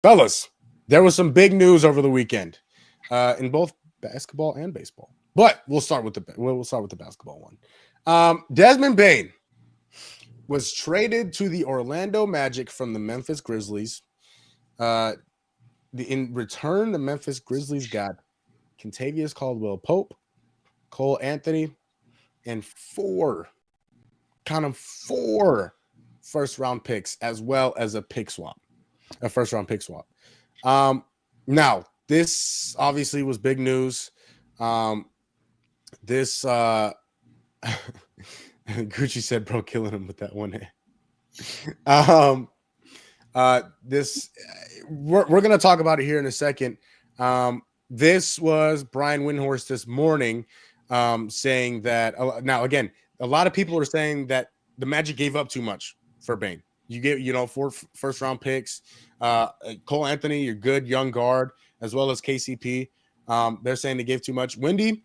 Fellas, there was some big news over the weekend in both basketball and baseball. But we'll start with the basketball one. Desmond Bane was traded to the Orlando Magic from the Memphis Grizzlies. In return, the Memphis Grizzlies got Kentavious Caldwell Pope, Cole Anthony, and four first round picks, as well as a first round pick swap. Now, this obviously was big news. This Gucci said, "Bro, killing him with that one hand." This we're gonna talk about it here in a second. This was Brian Windhorst this morning saying that now again, a lot of people are saying that the Magic gave up too much for Bane. You get, 4 first round picks, Cole Anthony, your good young guard, as well as KCP. They're saying they gave too much. Wendy,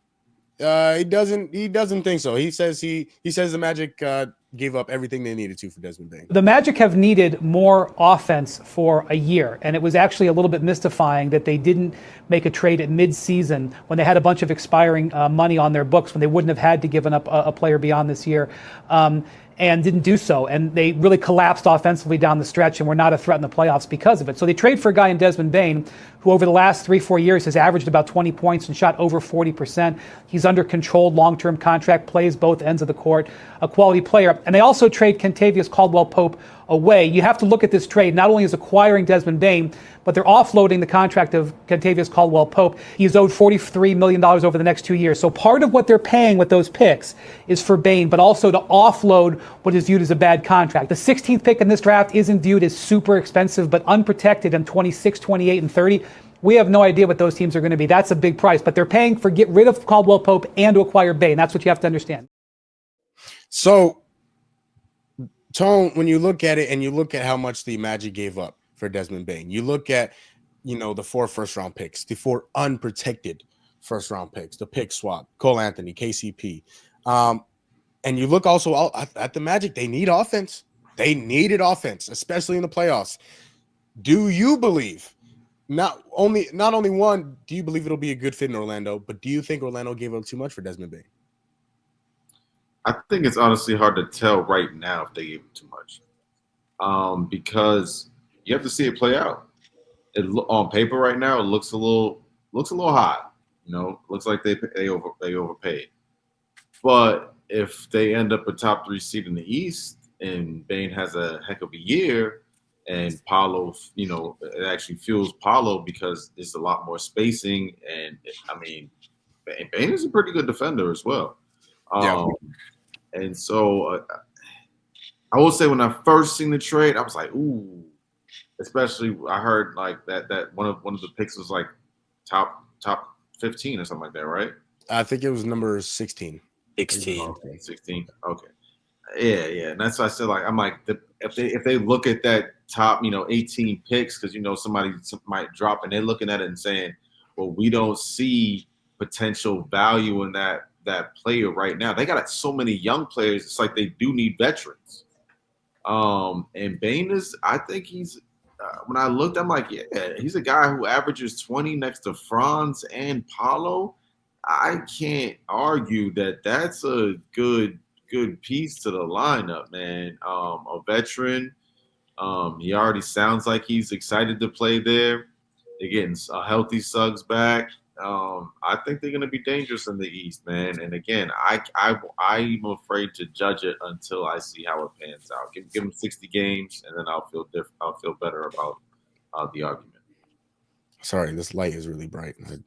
he doesn't think so. He says the Magic gave up everything they needed to for Desmond Bane. The Magic have needed more offense for a year, and it was actually a little bit mystifying that they didn't make a trade at mid-season when they had a bunch of expiring money on their books, when they wouldn't have had to give up a player beyond this year. And didn't do so. And they really collapsed offensively down the stretch and were not a threat in the playoffs because of it. So they trade for a guy in Desmond Bane, who over the last 3-4 years has averaged about 20 points and shot over 40%. He's under controlled long-term contract, plays both ends of the court, a quality player. And they also trade Kentavious Caldwell Pope away. You have to look at this trade not only as acquiring Desmond Bane, but they're offloading the contract of Kentavious Caldwell Pope. He's owed $43 million over the next 2 years. So part of what they're paying with those picks is for Bane, but also to offload what is viewed as a bad contract. The 16th pick in this draft isn't viewed as super expensive, but unprotected in 26, 28, and 30. We have no idea what those teams are going to be. That's a big price, but they're paying for get rid of Caldwell Pope and to acquire Bane. That's what you have to understand. So, Tone, when you look at it and you look at how much the Magic gave up for Desmond Bane, you look at, the 4 first round picks, the 4 unprotected first round picks, the pick swap, Cole Anthony, KCP. And you look also at the Magic, they need offense. They needed offense, especially in the playoffs. Do you believe, not only one, do you believe it'll be a good fit in Orlando, but do you think Orlando gave up too much for Desmond Bane? I think it's honestly hard to tell right now if they gave him too much, because you have to see it play out. On paper right now, it looks a little high. Looks like they overpaid. But if they end up a top 3 seed in the East and Bane has a heck of a year, and Paolo, it actually fuels Paolo because there's a lot more spacing, and Bane is a pretty good defender as well. Yeah. And so I will say when I first seen the trade, I was like, ooh, especially I heard like that one of the picks was like top 15 or something like that, right? I think it was number 16. 16. Okay, 16. Okay. Yeah. And that's why I said, like, I'm like, if they look at that top, 18 picks, because, somebody might drop and they're looking at it and saying, well, we don't see potential value in that player right now. They got so many young players. It's like they do need veterans. And Bane I think he's, when I looked, I'm like, yeah, he's a guy who averages 20 next to Franz and Paolo. I can't argue that that's a good piece to the lineup, man. A veteran. He already sounds like he's excited to play there. They're getting a healthy Suggs back. I think they're going to be dangerous in the East, man. And again, I'm afraid to judge it until I see how it pans out. Give them 60 games, and then I'll feel different. I'll feel better about the argument. Sorry, this light is really bright. I had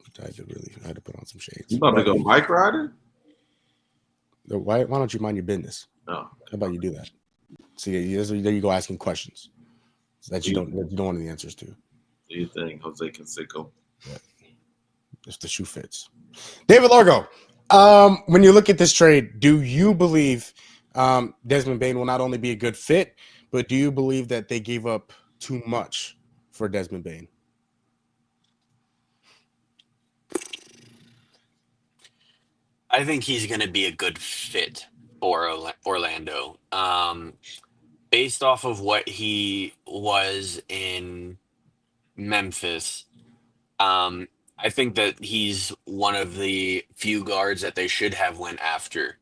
to put on some shades. You about to go bike riding? Why don't you mind your business? No. How about you do that? See, there you go asking questions that you don't want the answers to. Do you think Jose Canseco? Yeah. If the shoe fits. David Largo, when you look at this trade, do you believe Desmond Bane will not only be a good fit, but do you believe that they gave up too much for Desmond Bane? I think he's going to be a good fit for Orlando. Based off of what he was in Memphis. I think that he's one of the few guards that they should have went after.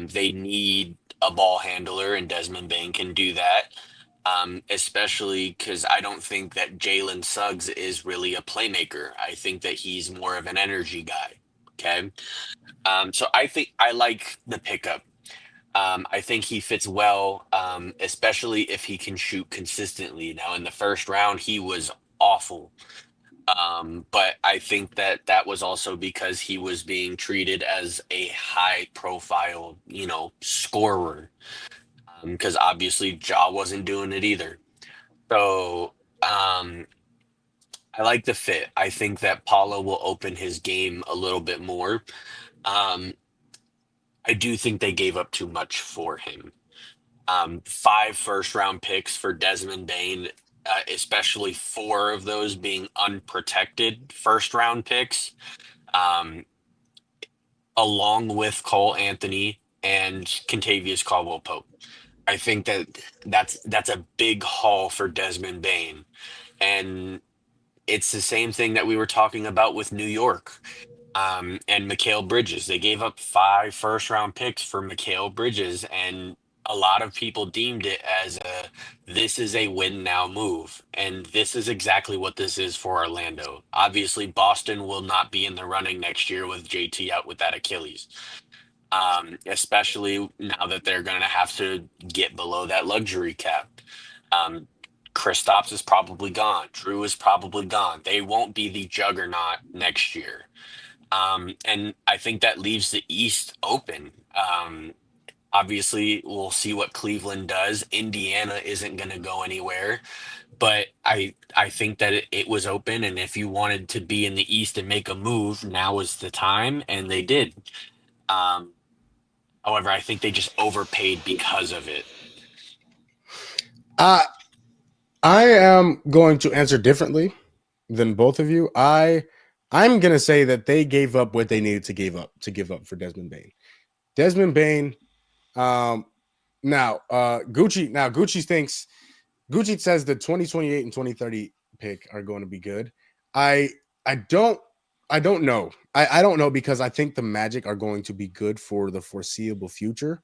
They need a ball handler, and Desmond Bane can do that. Especially because I don't think that Jalen Suggs is really a playmaker. I think that he's more of an energy guy. Okay. So I think I like the pickup. I think he fits well, especially if he can shoot consistently. Now, in the first round, he was awful. But I think that that was also because he was being treated as a high profile, scorer. Because obviously Ja wasn't doing it either. So I like the fit. I think that Paulo will open his game a little bit more. Um, I do think they gave up too much for him. 5 first round picks for Desmond Bane, especially 4 of those being unprotected first round picks, um, along with Cole Anthony and Contavious Caldwell Pope. I think that that's a big haul for Desmond Bane, and it's the same thing that we were talking about with New York. And Mikal Bridges. They gave up 5 first round picks for Mikal Bridges, and a lot of people deemed it as this is a win now move. And this is exactly what this is for Orlando. Obviously, Boston will not be in the running next year with JT out with that Achilles. Especially now that they're going to have to get below that luxury cap. Um, Kristaps is probably gone. Drew is probably gone. They won't be the juggernaut next year. And I think that leaves the East open. Obviously, we'll see what Cleveland does. Indiana isn't going to go anywhere, but I think that it was open. And if you wanted to be in the East and make a move, now is the time, and they did. Um, However, I think they just overpaid because of it. I am going to answer differently than both of you. I'm gonna say that they gave up what they needed to give up for Desmond Bane. Desmond Bane. Gucci says the 2028 and 2030 pick are going to be good. I don't know. I don't know because I think the Magic are going to be good for the foreseeable future.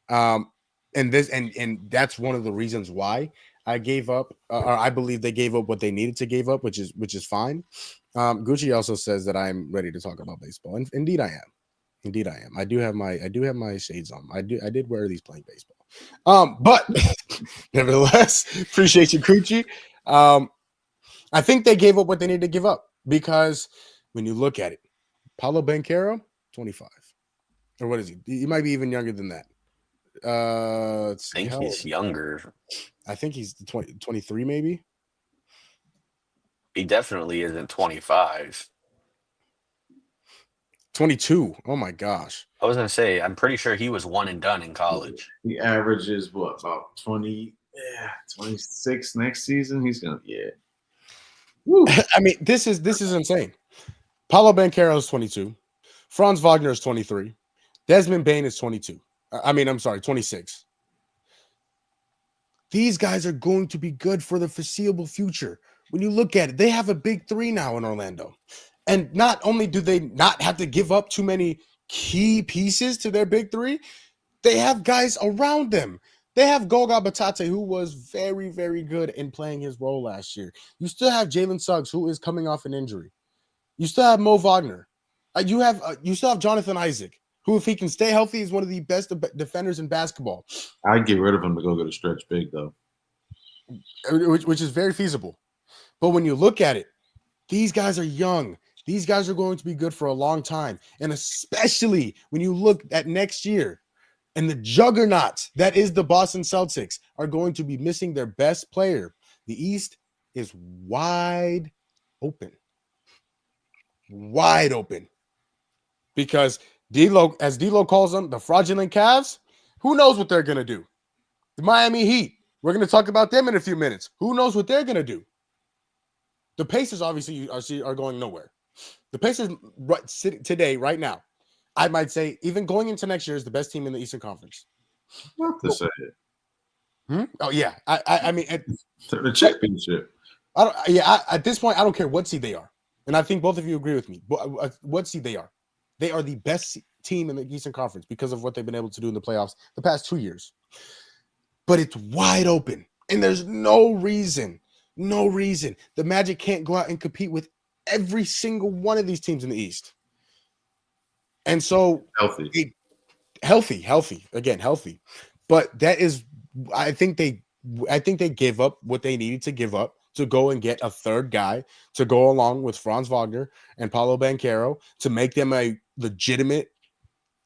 And that's one of the reasons why I gave up, or I believe they gave up what they needed to give up, which is fine. Gucci also says that I'm ready to talk about baseball, and indeed I am. Indeed I am. I do have my shades on. I did wear these playing baseball. But nevertheless, appreciate you, Gucci. I think they gave up what they needed to give up because when you look at it, Paulo Banchero, 25, or what is he? He might be even younger than that. I think he's younger. I think he's 23 maybe. He definitely isn't 25. 22. Oh my gosh. I was going to say, I'm pretty sure he was one and done in college. He averages what, about 26 next season? He's going to, Woo. I mean, this is insane. Paulo Banchero is 22. Franz Wagner is 23. Desmond Bane is 22. I'm sorry, 26. These guys are going to be good for the foreseeable future. When you look at it, they have a big 3 now in Orlando. And not only do they not have to give up too many key pieces to their big 3, they have guys around them. They have Goga Batate, who was very, very good in playing his role last year. You still have Jalen Suggs, who is coming off an injury. You still have Mo Wagner. You still have Jonathan Isaac, who, if he can stay healthy, is one of the best defenders in basketball. I'd get rid of him to go get a stretch big, though. Which is very feasible. But when you look at it, these guys are young. These guys are going to be good for a long time. And especially when you look at next year and the juggernaut that is the Boston Celtics are going to be missing their best player. The East is wide open. Wide open. Because D-Lo, as D-Lo calls them, the fraudulent Cavs, who knows what they're going to do? The Miami Heat, we're going to talk about them in a few minutes. Who knows what they're going to do? The Pacers obviously are going nowhere. The Pacers today, right now, I might say, even going into next year, is the best team in the Eastern Conference. Not to say it. Oh, yeah. I mean, the championship. At this point, I don't care what seed they are, and I think both of you agree with me. What seed they are the best team in the Eastern Conference because of what they've been able to do in the playoffs the past 2 years. But it's wide open, and there's no reason the Magic can't go out and compete with every single one of these teams in the East. And so healthy. But that is, I think they gave up what they needed to give up to go and get a third guy to go along with Franz Wagner and Paolo Banchero to make them a legitimate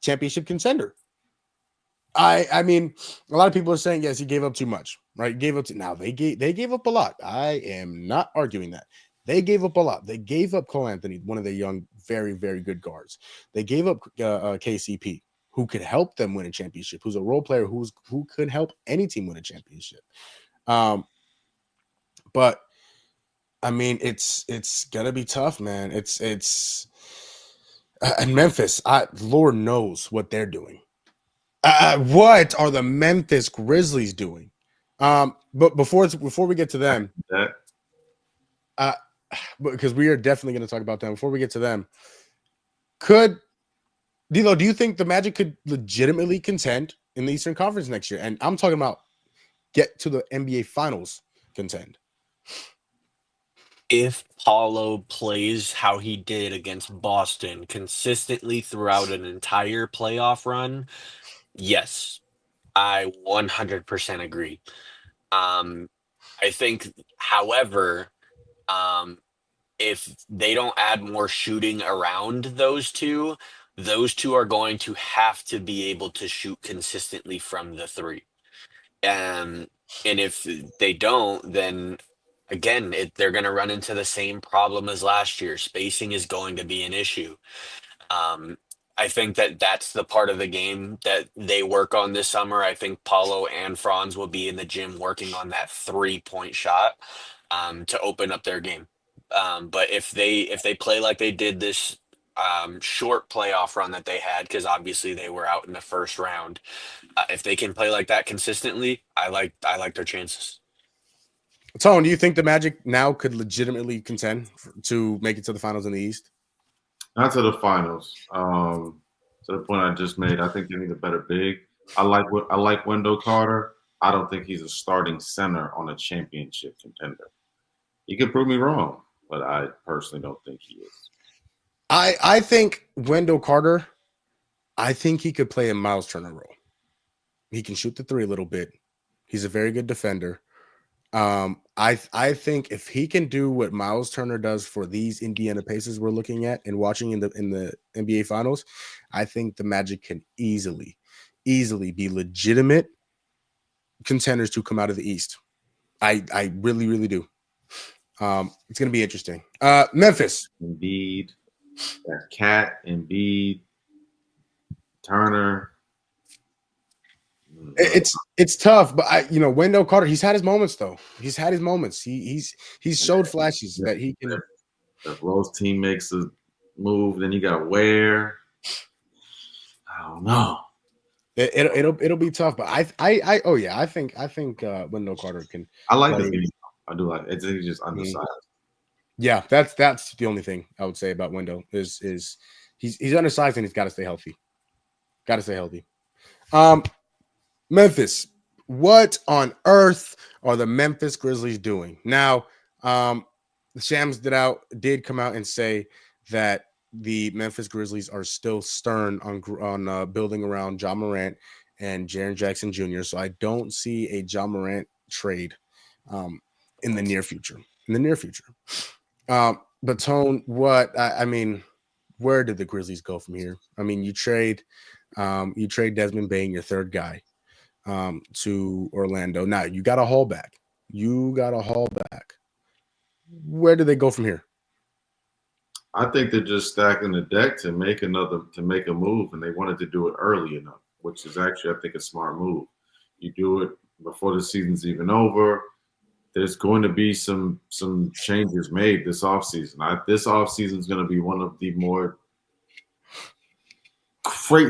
championship contender. I mean, a lot of people are saying, yes, he gave up too much, right? They gave up a lot. I am not arguing that. They gave up a lot. They gave up Cole Anthony, one of the young, very, very good guards. They gave up KCP, who could help them win a championship, who's a role player who could help any team win a championship. But I mean, it's gonna be tough, man. It's and Memphis, Lord knows what they're doing. What are the Memphis Grizzlies doing? But before we get to them, because we are definitely going to talk about them. Before we get to them, D'Lo, do you think the Magic could legitimately contend in the Eastern Conference next year? And I'm talking about get to the NBA Finals contend. If Paulo plays how he did against Boston consistently throughout an entire playoff run, yes, I 100% agree. I think, however, if they don't add more shooting around those two are going to have to be able to shoot consistently from the three. And if they don't, then again, they're going to run into the same problem as last year. Spacing is going to be an issue. I think that's the part of the game that they work on this summer. I think Paulo and Franz will be in the gym working on that 3-point shot to open up their game. But if they play like they did this short playoff run that they had, because obviously they were out in the first round, if they can play like that consistently, I like their chances. Tone, do you think the Magic now could legitimately contend to make it to the finals in the East? Not to the finals. To the point I just made, I think they need a better big. I like Wendell Carter. I don't think he's a starting center on a championship contender. You can prove me wrong, but I personally don't think he is. I think Wendell Carter, I think he could play a Miles Turner role. He can shoot the three a little bit. He's a very good defender. I think if he can do what Miles Turner does for these Indiana Pacers we're looking at and watching in the NBA Finals, I think the Magic can easily be legitimate contenders to come out of the East. I really, really do. It's going to be interesting. Memphis. Embiid, that Cat, Embiid, Turner. It's tough, but Wendell Carter, he's had his moments though. He's had his moments. He's showed flashes that he can. If Rose team makes a move, then you got Ware. I don't know. It'll be tough, but I think Wendell Carter can. I like the game. I do like it. He's just undersized. Yeah, that's the only thing I would say about Wendell is he's undersized and he's got to stay healthy. Got to stay healthy. Memphis, what on earth are the Memphis Grizzlies doing now? Shams did come out and say that the Memphis Grizzlies are still stern on building around Ja Morant and Jaren Jackson Jr. So I don't see a Ja Morant trade in the near future. But Tone, I mean, where did the Grizzlies go from here? I mean, you trade Desmond Bane, your third guy, to Orlando. Now you got a haul back. Where do they go from here? I think they're just stacking the deck to make a move, and they wanted to do it early enough, which is actually, I think, a smart move. You do it before the season's even over. There's going to be some changes made this offseason. This offseason is going to be one of the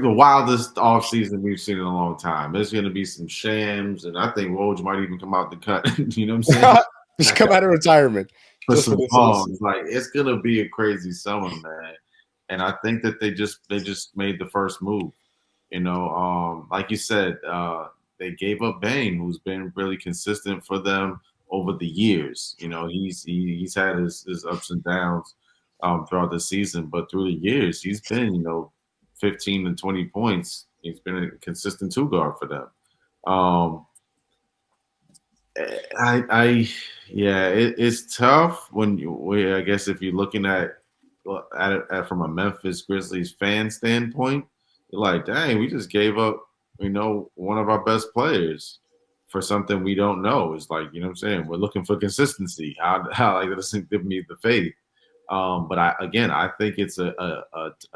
the wildest offseason we've seen in a long time. There's going to be some shams, and I think Woj might even come out the cut. You know what I'm saying? Just come out of retirement for just for some this songs. season. Like it's gonna be a crazy summer, man. And I think that they just made the first move. Like you said, they gave up Bane, who's been really consistent for them over the years. He's had his ups and downs throughout the season, but through the years, he's been 15 and 20 points. He's been a consistent two guard for them. Yeah, it's tough I guess if you're looking at it from a Memphis Grizzlies fan standpoint, you're like, dang, we just gave up, one of our best players for something we don't know. It's like, what I'm saying? We're looking for consistency. How like that doesn't give me the faith. But I think it's a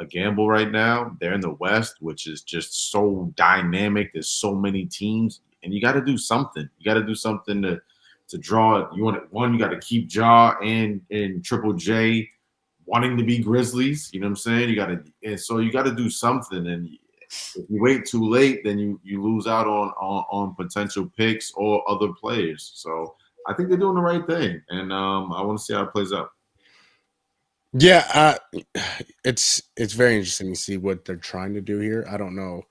gamble right now. They're in the West, which is just so dynamic. There's so many teams, and you got to do something. You got to do something to draw it. You got to keep Ja and Triple J wanting to be Grizzlies. You know what I'm saying? So you got to do something. And if you wait too late, then you lose out on potential picks or other players. So I think they're doing the right thing, and I want to see how it plays out. Yeah, it's very interesting to see what they're trying to do here. I don't know.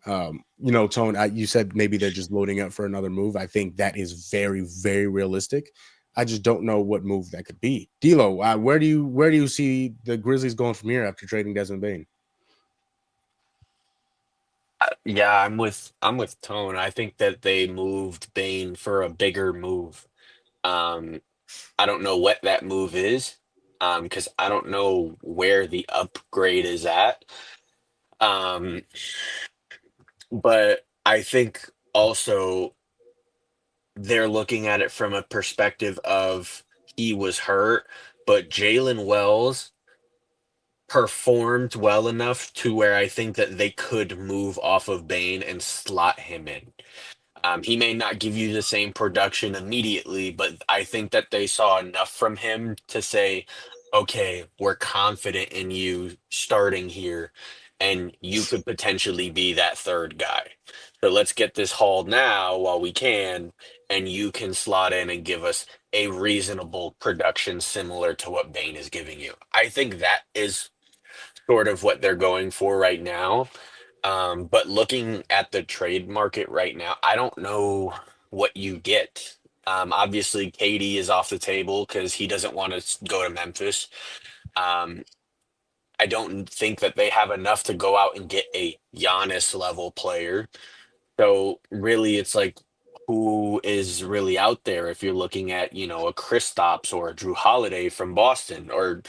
Tone, you said maybe they're just loading up for another move. I think that is very, very realistic. I just don't know what move that could be. D'Lo, where do you see the Grizzlies going from here after trading Desmond Bane? Yeah, I'm with Tone. I think that they moved Bane for a bigger move. Um, I don't know what that move is, because I don't know where the upgrade is at. Um, but I think also they're looking at it from a perspective of he was hurt, but Jalen Wells performed well enough to where I think that they could move off of Bane and slot him in. He may not give you the same production immediately, but I think that they saw enough from him to say, okay, we're confident in you starting here, and you could potentially be that third guy. So let's get this hauled now while we can, and you can slot in and give us a reasonable production similar to what Bane is giving you. I think that is sort of what they're going for right now. But looking at the trade market right now, I don't know what you get. Obviously, KD is off the table because he doesn't want to go to Memphis. Um, I don't think that they have enough to go out and get a Giannis level player. So really, it's like who is really out there if you're looking at, a Kristaps or a Drew Holiday from Boston, or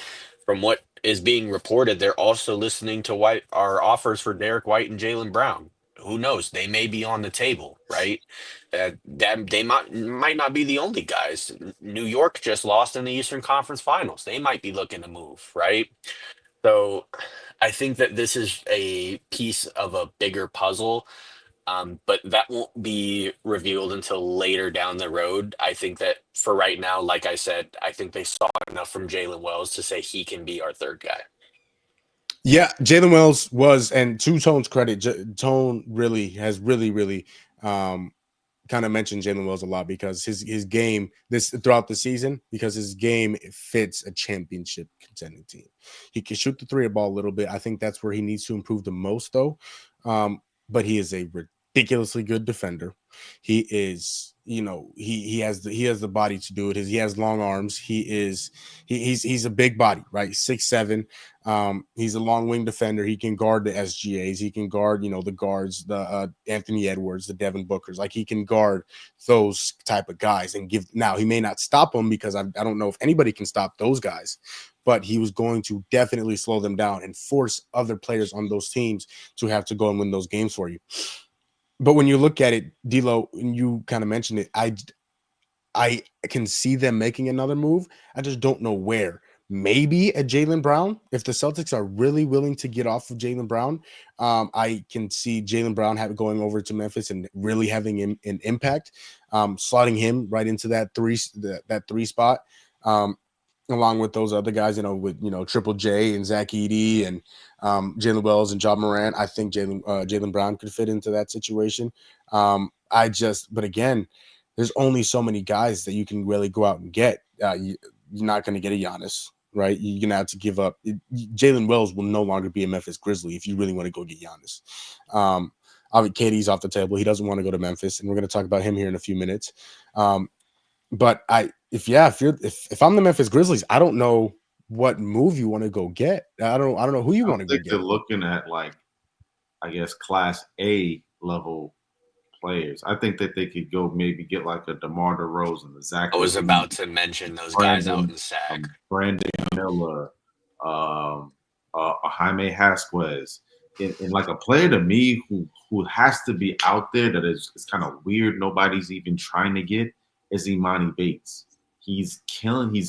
from what is being reported, they're also listening to White our offers for Derek White and Jalen Brown. Who knows? They may be on the table, right? That they might not be the only guys. New York just lost in the Eastern Conference Finals. They might be looking to move, right? So I think that this is a piece of a bigger puzzle, but that won't be revealed until later down the road. I think that for right now, like I said, I think they saw enough from Jalen Wells to say he can be our third guy. Yeah, Jalen Wells was, and to Tone's credit, Tone really has really kind of mentioned Jalen Wells a lot because his game this throughout the season, because his game fits a championship contending team. He can shoot the three ball a little bit. I think that's where he needs to improve the most, though. But he is a ridiculously good defender. He is, he has the body to do it. He has long arms. He's a big body, right? 6'7". He's a long wing defender. He can guard the SGAs. He can guard, the guards, the Anthony Edwards, the Devin Bookers. Like he can guard those type of guys and give. Now he may not stop them because I don't know if anybody can stop those guys, but he was going to definitely slow them down and force other players on those teams to have to go and win those games for you. But when you look at it, D'Lo, and you kind of mentioned it, I can see them making another move. I just don't know where. Maybe a Jaylen Brown. If the Celtics are really willing to get off of Jaylen Brown, I can see Jaylen Brown going over to Memphis and really having an impact, slotting him right into that three spot, along with those other guys, with Triple J and Zach Edey and Jalen Wells and John Morant. I think Jaylen Brown could fit into that situation. But again, there's only so many guys that you can really go out and get. You're not going to get a Giannis, right? You're going to have to give up. Jalen Wells will no longer be a Memphis Grizzly if you really want to go get Giannis. KD's off the table. He doesn't want to go to Memphis, and we're going to talk about him here in a few minutes. But if I'm the Memphis Grizzlies, I don't know what move you want to go get. I don't know who you want to go get. They're looking at, like, I guess, Class A level players. I think that they could go maybe get like a DeMar DeRozan, the Zach. I was about to mention those guys out in SAC. Brandon Miller, Jaime Hasquez, and like a player to me who has to be out there that is kind of weird. Nobody's even trying to get is Imani Bates. He's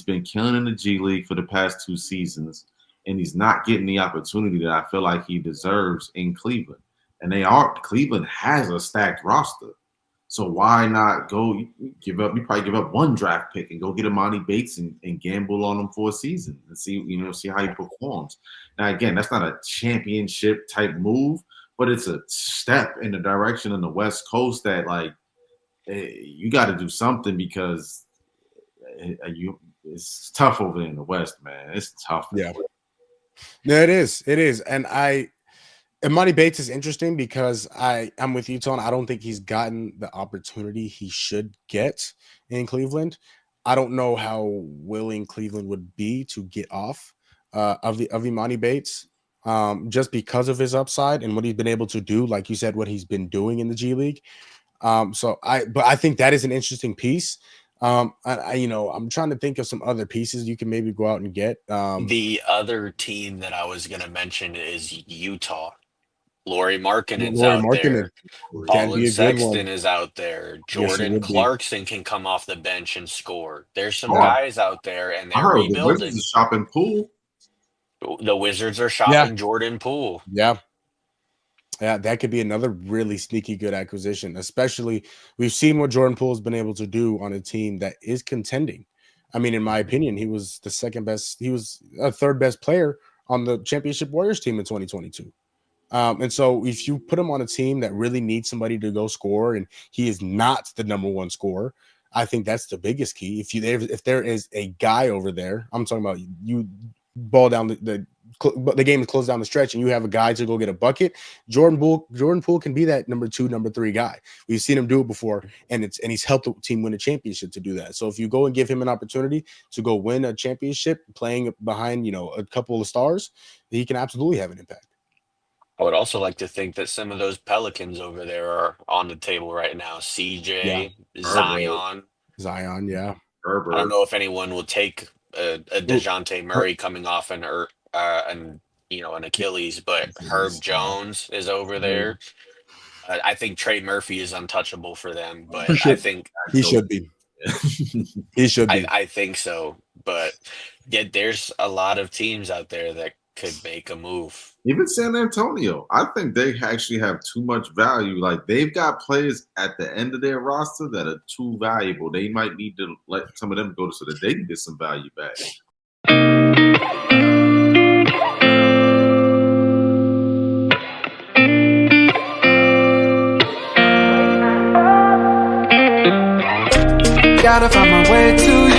been killing in the G League for the past 2 seasons, and he's not getting the opportunity that I feel like he deserves in Cleveland. And Cleveland has a stacked roster. So why not go give up? You probably give up 1 draft pick and go get Imani Bates and gamble on him for a season and see how he performs. Now, again, that's not a championship type move, but it's a step in the direction on the West Coast that, like, you got to do something, because it's tough over there in the West, man. It's tough. Yeah. No, it is. It is. And Imani Bates is interesting because I'm with you, Tone. I don't think he's gotten the opportunity he should get in Cleveland. I don't know how willing Cleveland would be to get off of Imani Bates just because of his upside and what he's been able to do. Like you said, what he's been doing in the G League. But I think that is an interesting piece. I'm trying to think of some other pieces you can maybe go out and get. The other team that I was going to mention is Utah. Lauri Markkanen's out there. Colin Sexton is out there. Jordan Clarkson can come off the bench and score. There's some guys out there, and they're rebuilding. The Wizards are shopping Poole. The Wizards are shopping Jordan Poole. Yeah. Yeah, that could be another really sneaky good acquisition, especially we've seen what Jordan Poole has been able to do on a team that is contending. I mean, in my opinion, he was the second best. He was a third best player on the Championship Warriors team in 2022. And so if you put him on a team that really needs somebody to go score and he is not the number 1 scorer, I think that's the biggest key. If there is a guy over there, I'm talking about you ball down the game is closed down the stretch and you have a guy to go get a bucket, Jordan Poole can be that number 2, number 3 guy. We've seen him do it before, and he's helped the team win a championship to do that. So if you go and give him an opportunity to go win a championship playing behind, a couple of stars, he can absolutely have an impact. I would also like to think that some of those Pelicans over there are on the table right now. CJ, Zion, yeah. Herbert. I don't know if anyone will take a DeJounte Murray coming off an Achilles, but Herb Jones is over there. I think Trey Murphy is untouchable for them, but I think he should be. He should be. I think so, but yeah, there's a lot of teams out there that could make a move. Even San Antonio, I think they actually have too much value. Like, they've got players at the end of their roster that are too valuable. They might need to let some of them go so that they can get some value back. Gotta find my way to